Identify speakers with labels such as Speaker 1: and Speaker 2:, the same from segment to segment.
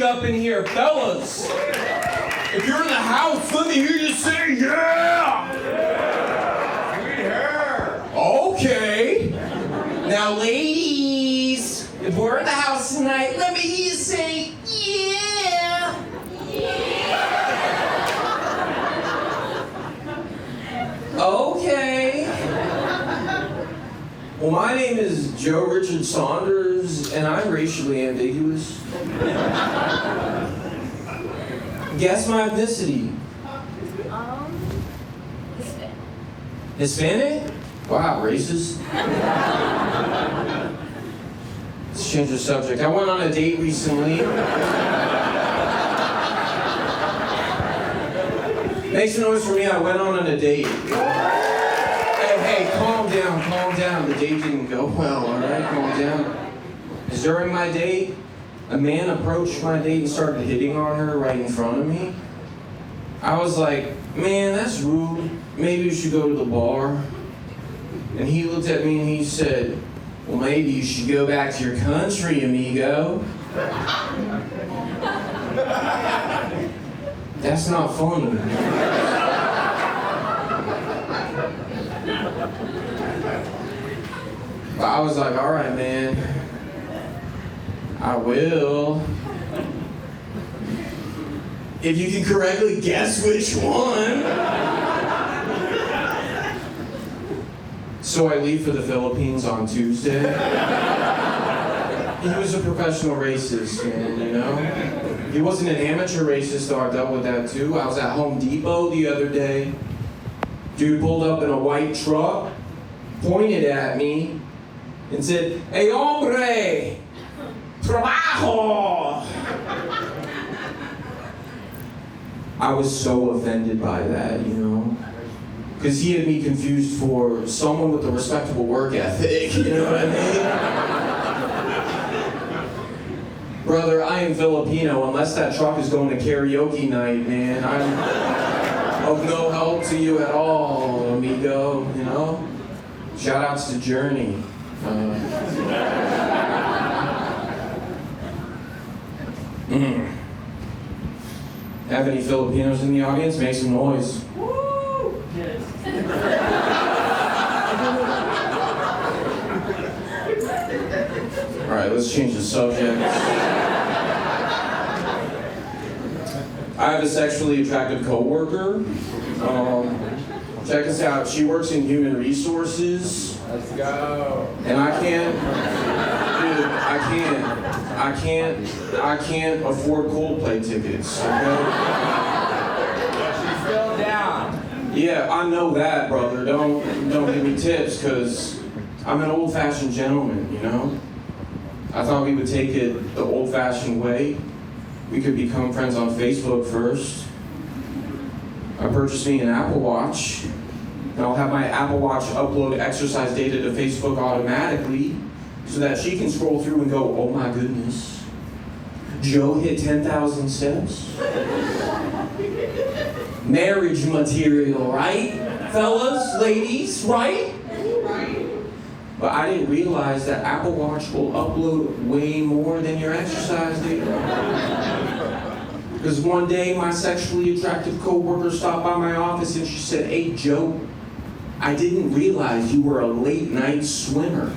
Speaker 1: up in here, fellas. If you're in the house, let me hear you say yeah. Sweet hair. Okay. Now, ladies, if we're in the house tonight, let me hear you say yeah. Okay. Well, my name is Joe Richard Saunders, and I'm racially ambiguous. Guess my ethnicity. Hispanic? Wow, racist. Let's change the subject. I went on a date recently. Make some noise for me, I went on a date. Hey, calm down. The date didn't go well, all right? Calm down. Because during my date, a man approached my date and started hitting on her right in front of me. I was like, man, that's rude. Maybe you should go to the bar. And he looked at me and he said, well, maybe you should go back to your country, amigo. That's not funny. But I was like, all right, man, I will. If you can correctly guess which one. So I leave for the Philippines on Tuesday. He was a professional racist, man, you know? He wasn't an amateur racist, though I dealt with that too. I was at Home Depot the other day. Dude pulled up in a white truck, pointed at me, and said, "Hey, hombre, trabajo!" I was so offended by that, you know? Because he had me confused for someone with a respectable work ethic, you know what I mean? Brother, I am Filipino. Unless that truck is going to karaoke night, man, I'm of no help to you at all, amigo, you know? Shout outs to Journey. Have any Filipinos in the audience? Make some noise. Woo! Yes. All right, let's change the subject. I have a sexually attractive coworker. Check this out. She works in human resources.
Speaker 2: Let's go.
Speaker 1: And I can't afford Coldplay tickets, okay?
Speaker 2: She's still down.
Speaker 1: Yeah, I know that, brother. Don't give me tips, because I'm an old-fashioned gentleman, you know? I thought we would take it the old-fashioned way. We could become friends on Facebook first. I purchased me an Apple Watch. And I'll have my Apple Watch upload exercise data to Facebook automatically so that she can scroll through and go, oh my goodness, Joe hit 10,000 steps? Marriage material, right? Fellas, ladies, right? But I didn't realize that Apple Watch will upload way more than your exercise data. Because one day my sexually attractive coworker stopped by my office and she said, hey Joe, I didn't realize you were a late night swimmer.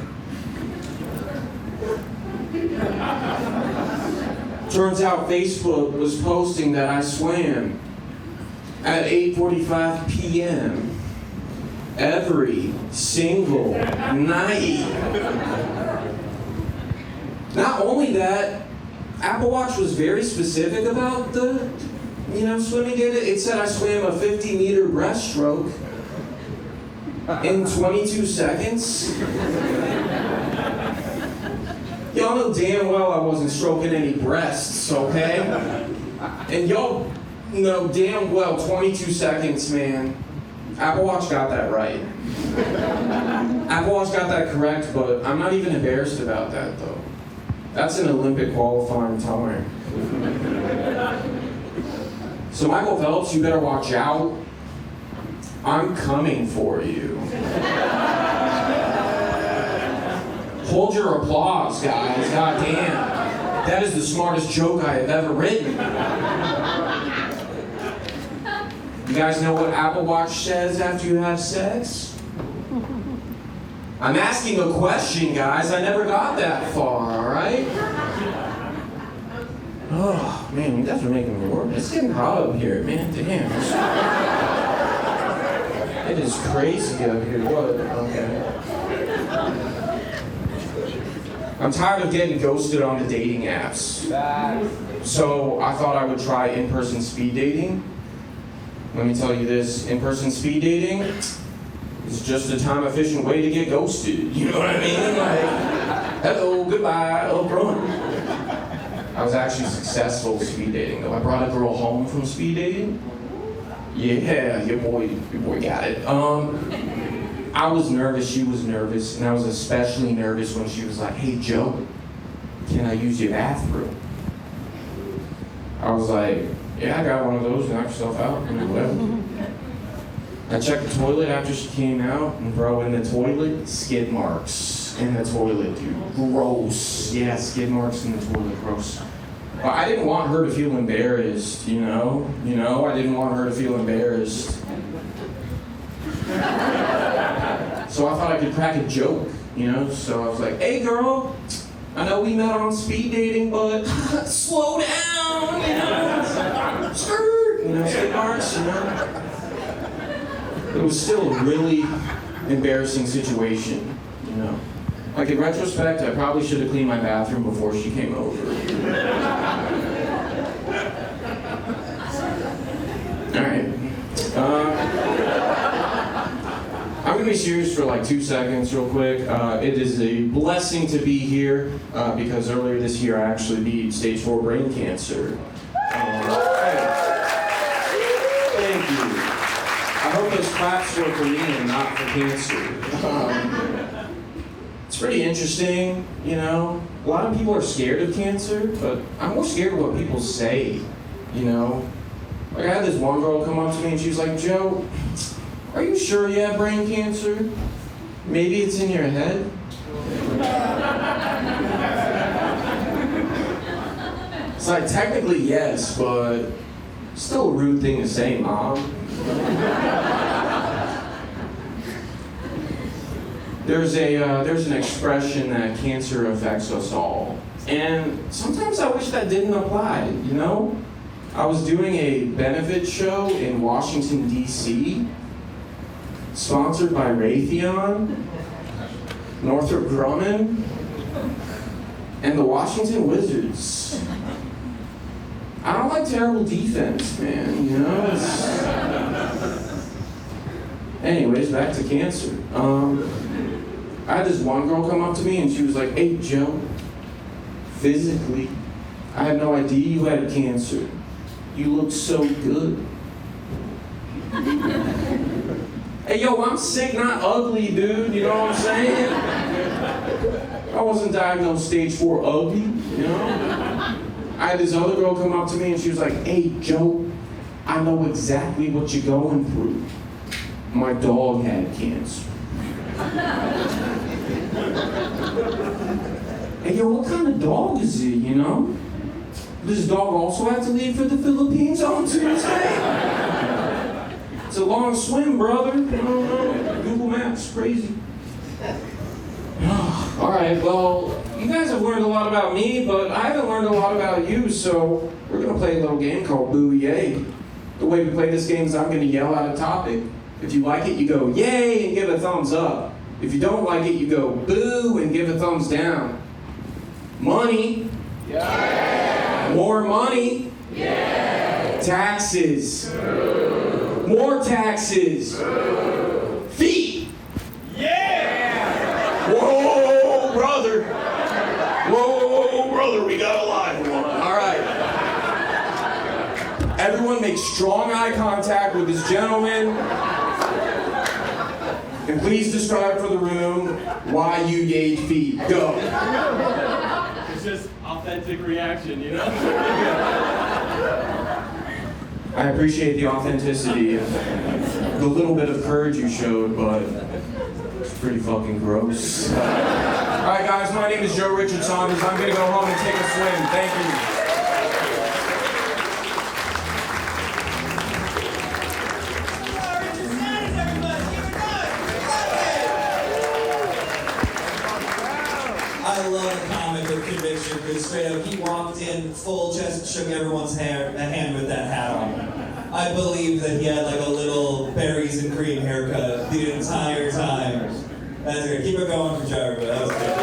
Speaker 1: Turns out Facebook was posting that I swam at 8:45 p.m. every single night. Not only that, Apple Watch was very specific about the, swimming data. It said I swam a 50-meter breaststroke in 22 seconds. Y'all know damn well I wasn't stroking any breasts, okay? And y'all know damn well 22 seconds, man. Apple Watch got that right. Apple Watch got that correct, but I'm not even embarrassed about that, though. That's an Olympic qualifying time. So Michael Phelps, you better watch out. I'm coming for you. Hold your applause, guys. God damn. That is the smartest joke I have ever written. You guys know what Apple Watch says after you have sex? I'm asking a question, guys. I never got that far, alright? Oh, man, you guys are making me work. It's getting hot up here, man. Damn. It is crazy up here. What? Okay. I'm tired of getting ghosted on the dating apps. So I thought I would try in-person speed dating. Let me tell you this, in-person speed dating is just a time-efficient way to get ghosted. You know what I mean? Like, hello, goodbye, up front. I was actually successful speed dating, though. I brought a girl home from speed dating. Yeah, your boy got it. I was nervous, she was nervous, and I was especially nervous when she was like, hey, Joe, can I use your bathroom? I was like, yeah, I got one of those, knock yourself out, whatever. I checked the toilet after she came out, and bro, in the toilet, skid marks in the toilet, dude. Gross. Yeah, skid marks in the toilet, gross. Well, I didn't want her to feel embarrassed, you know, I didn't want her to feel embarrassed. So I thought I could crack a joke, so I was like, hey girl, I know we met on speed dating, but slow down, skirt, skid marks, It was still a really embarrassing situation, Like in retrospect, I probably should have cleaned my bathroom before she came over. All right. I'm gonna be serious for like 2 seconds real quick. It is a blessing to be here because earlier this year I actually beat stage 4 brain cancer. Thank you. I hope those claps were for me and not for cancer. It's pretty interesting, A lot of people are scared of cancer, but I'm more scared of what people say, Like I had this one girl come up to me and she was like, Joe, are you sure you have brain cancer? Maybe it's in your head? It's like, technically yes, but still a rude thing to say, Mom. There's an expression that cancer affects us all. And sometimes I wish that didn't apply, I was doing a benefit show in Washington, D.C., sponsored by Raytheon, Northrop Grumman, and the Washington Wizards. I don't like terrible defense, man, Anyways, back to cancer. I had this one girl come up to me and she was like, hey, Joe, physically, I had no idea you had cancer. You look so good. Hey, yo, I'm sick, not ugly, dude. You know what I'm saying? I wasn't diagnosed stage 4 ugly, I had this other girl come up to me and she was like, hey, Joe, I know exactly what you're going through. My dog had cancer. Hey, yo, what kind of dog is it, Does this dog also have to leave for the Philippines on Tuesday? It's a long swim, brother. Google Maps, crazy. All right, well, you guys have learned a lot about me, but I haven't learned a lot about you, so we're going to play a little game called Boo Yay. The way we play this game is I'm going to yell out a topic. If you like it, you go yay and give a thumbs up. If you don't like it, you go boo and give a thumbs down. Money. Yeah. More money. Yeah. Taxes. Boo. More taxes. Boo. Feet. Yeah. Whoa, brother. Whoa, brother, we got a live one. All right. Everyone make strong eye contact with this gentleman. And please describe for the room why you yayed feet. Go.
Speaker 3: It's just authentic reaction,
Speaker 1: I appreciate the authenticity and the little bit of courage you showed, but it's pretty fucking gross. All right, guys, my name is Joe Richard Saunders. I'm gonna go home and take a swim. Thank you.
Speaker 4: I love a comic with conviction because straight up he walked in full chest, shook everyone's hand with that hat on. I believe that he had like a little berries and cream haircut the entire time. That's great. Keep it going for Joe, everybody. That was good.